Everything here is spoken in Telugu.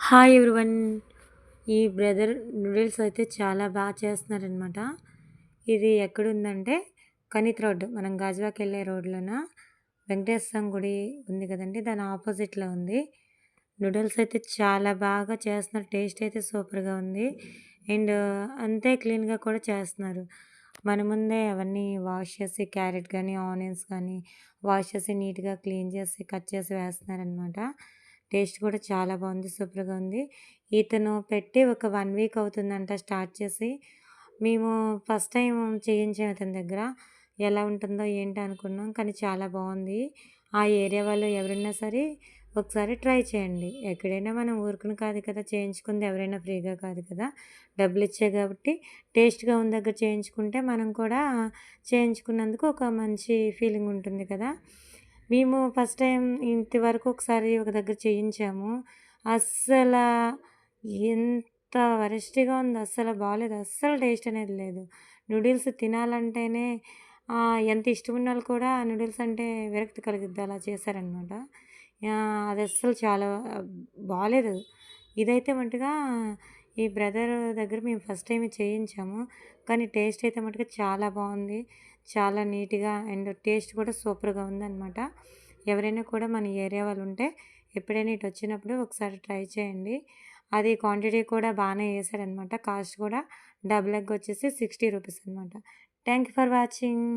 Hi everyone. ఈ బ్రదర్ నూడిల్స్ అయితే చాలా బాగా చేస్తున్నారనమాట. ఇది ఎక్కడుందంటే కనిత్ రోడ్, మనం గాజువాక వెళ్ళే రోడ్లోన వెంకటేశ్వర స్వామి గుడి ఉంది కదండి, దాని ఆపోజిట్లో ఉంది. నూడిల్స్ అయితే చాలా బాగా చేస్తున్నారు. టేస్ట్ అయితే సూపర్గా ఉంది. అండ్ అంతే క్లీన్గా కూడా చేస్తున్నారు. మన ముందే అవన్నీ వాష్ చేసి, క్యారెట్ కానీ ఆనియన్స్ కానీ వాష్ చేసి నీట్గా క్లీన్ చేసి కట్ చేసి వేస్తున్నారనమాట. టేస్ట్ కూడా చాలా బాగుంది. సూపర్‌గా ఉంది. ఇతను పెట్టి ఒక 1 వీక్ అవుతుందంట స్టార్ట్ చేసి. మేము ఫస్ట్ టైమ్ చేయించాం ఇతని దగ్గర. ఎలా ఉంటుందో ఏంటో అనుకున్నాం. కానీ చాలా బావుంది. ఆ ఏరియా వాళ్ళు ఎవరైనా సరే ఒకసారి ట్రై చేయండి. ఎక్కడైనా మనం ఊరుకుని కాదు కదా చేయించుకుంది, ఎవరైనా ఫ్రీగా కాదు కదా! డబ్బులిచ్చే కాబట్టి టేస్ట్‌గా ఉన్న దగ్గర చేయించుకుంటే మనం కూడా చేయించుకున్నందుకు ఒక మంచి ఫీలింగ్ ఉంటుంది కదా! మేము ఫస్ట్ టైమ్ ఇంతవరకు ఒకసారి ఒక దగ్గర చేయించాము. అస్సలా ఎంత వరస్ట్‌గా ఉందో, అస్సలు బాలేదు. అస్సలు టేస్ట్ అనేది లేదు. నూడిల్స్ తినాలంటేనే ఎంత ఇష్టమున్నోళ్ళు కూడా నూడిల్స్ అంటే విరక్తి కలుగుద్ది, అలా చేశారనమాట. అది అస్సలు చాలా బాలేదు. ఇదైతే మట్టుగా ఈ బ్రదర్ దగ్గర మేము ఫస్ట్ టైమే చేయించాము. కానీ టేస్ట్ అయితే మటుకు చాలా బావుంది. చాలా నీట్‌గా అండ్ టేస్ట్ కూడా సూపర్‌గా ఉందనమాట. ఎవరైనా కూడా మన ఏరియా వాళ్ళుంటే ఎప్పుడైనా ఇటొచ్చినప్పుడు ఒకసారి ట్రై చేయండి. అది క్వాంటిటీ కూడా బానే ఏశారనమాట. కాస్ట్ కూడా డబుల్ ఎగ్ వచ్చేసి 60 రూపీస్ అనమాట. Thank you for watching.